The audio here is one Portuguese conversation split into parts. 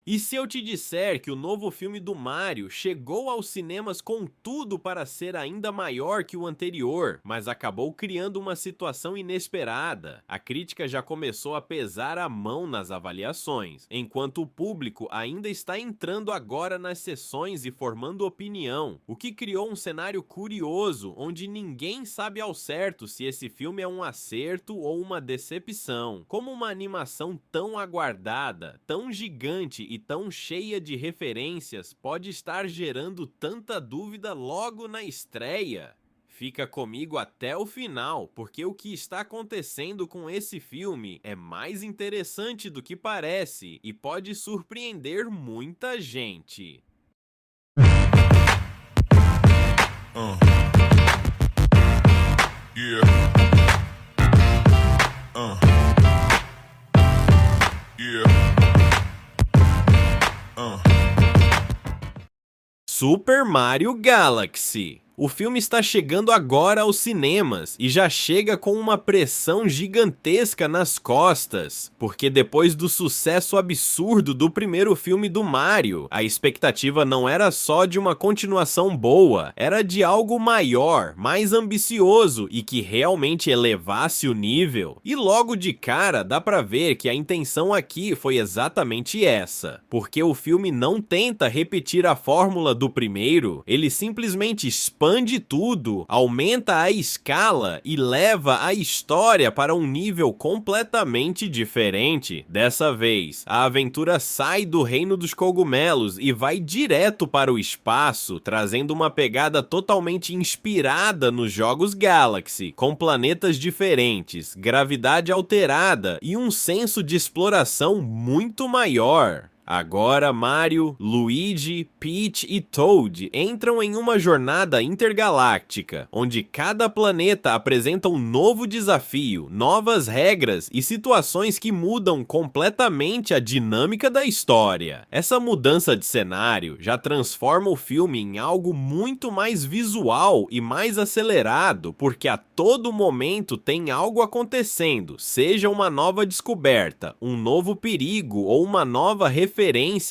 E se eu te disser que o novo filme do Mario chegou aos cinemas com tudo para ser ainda maior que o anterior, mas acabou criando uma situação inesperada? A crítica já começou a pesar a mão nas avaliações, enquanto o público ainda está entrando agora nas sessões e formando opinião, o que criou um cenário curioso onde ninguém sabe ao certo se esse filme é um acerto ou uma decepção. Como uma animação tão aguardada, tão gigante e tão cheia de referências pode estar gerando tanta dúvida logo na estreia? Fica comigo até o final, porque o que está acontecendo com esse filme é mais interessante do que parece e pode surpreender muita gente. Uh, yeah. Uh, yeah. Uh. Super Mario Galaxy. O filme está chegando agora aos cinemas e já chega com uma pressão gigantesca nas costas, porque depois do sucesso absurdo do primeiro filme do Mario, a expectativa não era só de uma continuação boa, era de algo maior, mais ambicioso e que realmente elevasse o nível. E logo de cara dá pra ver que a intenção aqui foi exatamente essa, porque o filme não tenta repetir a fórmula do primeiro, ele simplesmente expande tudo, aumenta a escala e leva a história para um nível completamente diferente. Dessa vez, a aventura sai do reino dos cogumelos e vai direto para o espaço, trazendo uma pegada totalmente inspirada nos jogos Galaxy, com planetas diferentes, gravidade alterada e um senso de exploração muito maior. Agora Mario, Luigi, Peach e Toad entram em uma jornada intergaláctica, onde cada planeta apresenta um novo desafio, novas regras e situações que mudam completamente a dinâmica da história. Essa mudança de cenário já transforma o filme em algo muito mais visual e mais acelerado, porque a todo momento tem algo acontecendo, seja uma nova descoberta, um novo perigo ou uma nova referência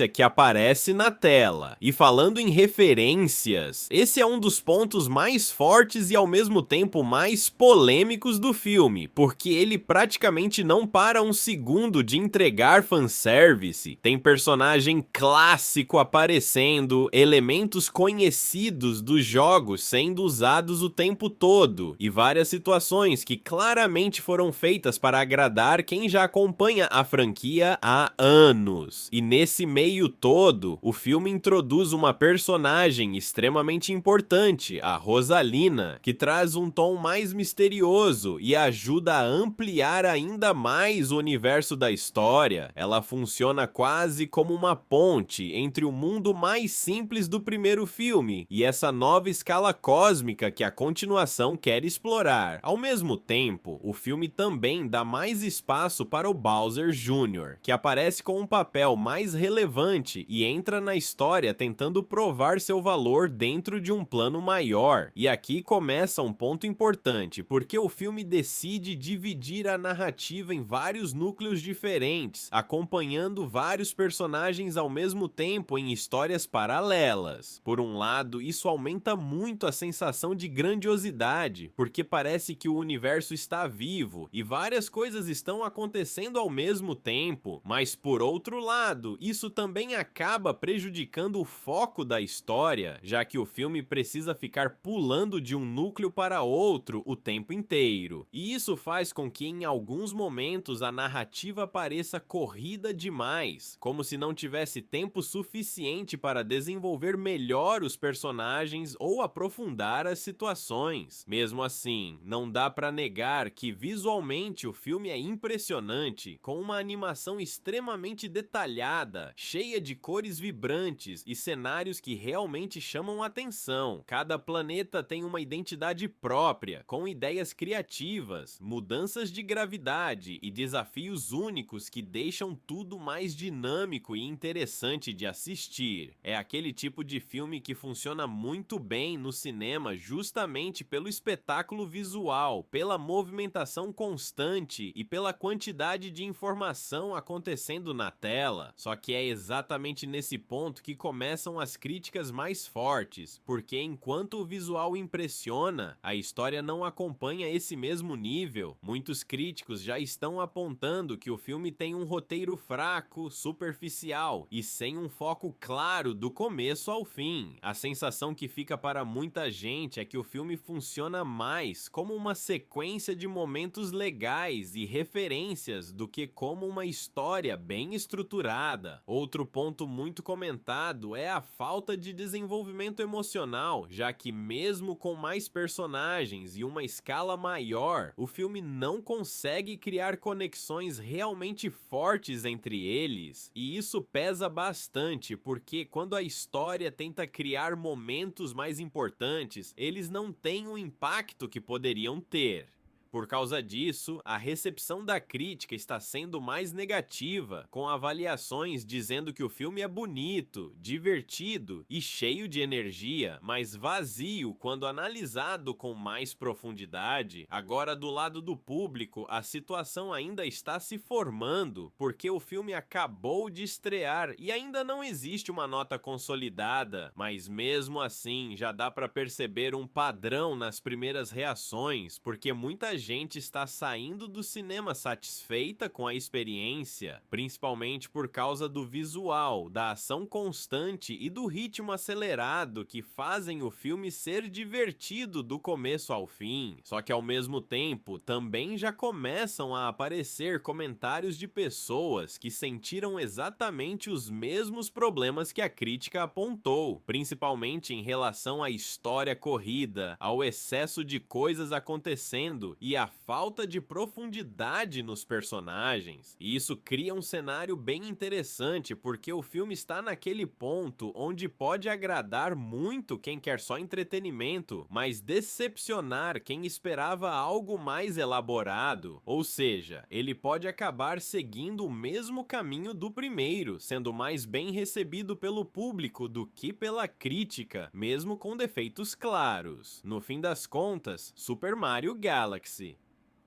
que aparece na tela. E falando em referências, esse é um dos pontos mais fortes e ao mesmo tempo mais polêmicos do filme, porque ele praticamente não para um segundo de entregar fanservice. Tem personagem clássico aparecendo, elementos conhecidos dos jogos sendo usados o tempo todo, e várias situações que claramente foram feitas para agradar quem já acompanha a franquia há anos. E nesse meio todo, o filme introduz uma personagem extremamente importante, a Rosalina, que traz um tom mais misterioso e ajuda a ampliar ainda mais o universo da história. Ela funciona quase como uma ponte entre o mundo mais simples do primeiro filme e essa nova escala cósmica que a continuação quer explorar. Ao mesmo tempo, o filme também dá mais espaço para o Bowser Jr., que aparece com um papel mais relevante e entra na história tentando provar seu valor dentro de um plano maior. E aqui começa um ponto importante, porque o filme decide dividir a narrativa em vários núcleos diferentes, acompanhando vários personagens ao mesmo tempo em histórias paralelas. Por um lado, isso aumenta muito a sensação de grandiosidade, porque parece que o universo está vivo e várias coisas estão acontecendo ao mesmo tempo, mas por outro lado, isso também acaba prejudicando o foco da história, já que o filme precisa ficar pulando de um núcleo para outro o tempo inteiro. E isso faz com que em alguns momentos a narrativa pareça corrida demais, como se não tivesse tempo suficiente para desenvolver melhor os personagens ou aprofundar as situações. Mesmo assim, não dá para negar que visualmente o filme é impressionante, com uma animação extremamente detalhada, cheia de cores vibrantes e cenários que realmente chamam a atenção. Cada planeta tem uma identidade própria, com ideias criativas, mudanças de gravidade e desafios únicos que deixam tudo mais dinâmico e interessante de assistir. É aquele tipo de filme que funciona muito bem no cinema justamente pelo espetáculo visual, pela movimentação constante e pela quantidade de informação acontecendo na tela. Só Só que é exatamente nesse ponto que começam as críticas mais fortes, porque enquanto o visual impressiona, a história não acompanha esse mesmo nível. Muitos críticos já estão apontando que o filme tem um roteiro fraco, superficial e sem um foco claro do começo ao fim. A sensação que fica para muita gente é que o filme funciona mais como uma sequência de momentos legais e referências do que como uma história bem estruturada. Outro ponto muito comentado é a falta de desenvolvimento emocional, já que mesmo com mais personagens e uma escala maior, o filme não consegue criar conexões realmente fortes entre eles. E isso pesa bastante, porque quando a história tenta criar momentos mais importantes, eles não têm o impacto que poderiam ter. Por causa disso, a recepção da crítica está sendo mais negativa, com avaliações dizendo que o filme é bonito, divertido e cheio de energia, mas vazio quando analisado com mais profundidade. Agora, do lado do público, a situação ainda está se formando, porque o filme acabou de estrear e ainda não existe uma nota consolidada, mas mesmo assim já dá para perceber um padrão nas primeiras reações, porque muita gente está saindo do cinema satisfeita com a experiência, principalmente por causa do visual, da ação constante e do ritmo acelerado que fazem o filme ser divertido do começo ao fim. Só que ao mesmo tempo, também já começam a aparecer comentários de pessoas que sentiram exatamente os mesmos problemas que a crítica apontou, principalmente em relação à história corrida, ao excesso de coisas acontecendo e a falta de profundidade nos personagens. E isso cria um cenário bem interessante, porque o filme está naquele ponto onde pode agradar muito quem quer só entretenimento, mas decepcionar quem esperava algo mais elaborado. Ou seja, ele pode acabar seguindo o mesmo caminho do primeiro, sendo mais bem recebido pelo público do que pela crítica, mesmo com defeitos claros. No fim das contas, Super Mario Galaxy.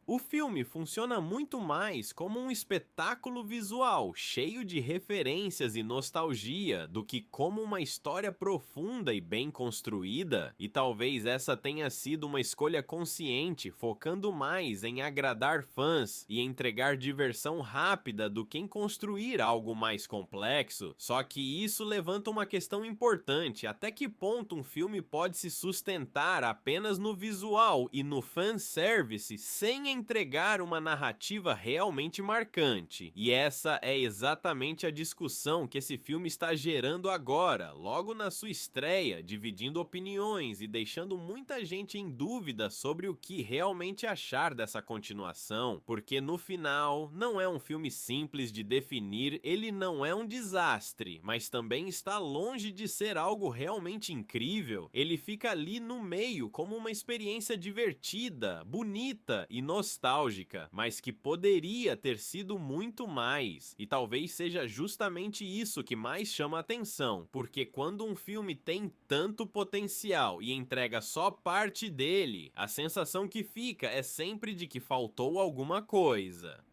O filme funciona muito mais como um espetáculo visual, cheio de referências e nostalgia, do que como uma história profunda e bem construída, e talvez essa tenha sido uma escolha consciente, focando mais em agradar fãs e entregar diversão rápida do que em construir algo mais complexo. Só que isso levanta uma questão importante: até que ponto um filme pode se sustentar apenas no visual e no fanservice sem entregar uma narrativa realmente marcante. E essa é exatamente a discussão que esse filme está gerando agora, logo na sua estreia, dividindo opiniões e deixando muita gente em dúvida sobre o que realmente achar dessa continuação, porque no final não é um filme simples de definir, ele não é um desastre, mas também está longe de ser algo realmente incrível. Ele fica ali no meio como uma experiência divertida, bonita e nostálgica, mas que poderia ter sido muito mais. E talvez seja justamente isso que mais chama a atenção, porque quando um filme tem tanto potencial e entrega só parte dele, a sensação que fica é sempre de que faltou alguma coisa.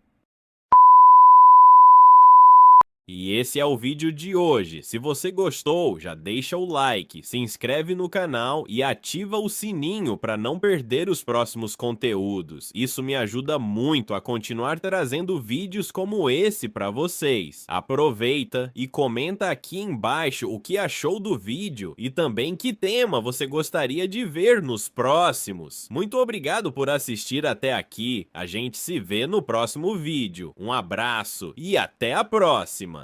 E esse é o vídeo de hoje. Se você gostou, já deixa o like, se inscreve no canal e ativa o sininho para não perder os próximos conteúdos. Isso me ajuda muito a continuar trazendo vídeos como esse para vocês. Aproveita e comenta aqui embaixo o que achou do vídeo e também que tema você gostaria de ver nos próximos. Muito obrigado por assistir até aqui. A gente se vê no próximo vídeo. Um abraço e até a próxima!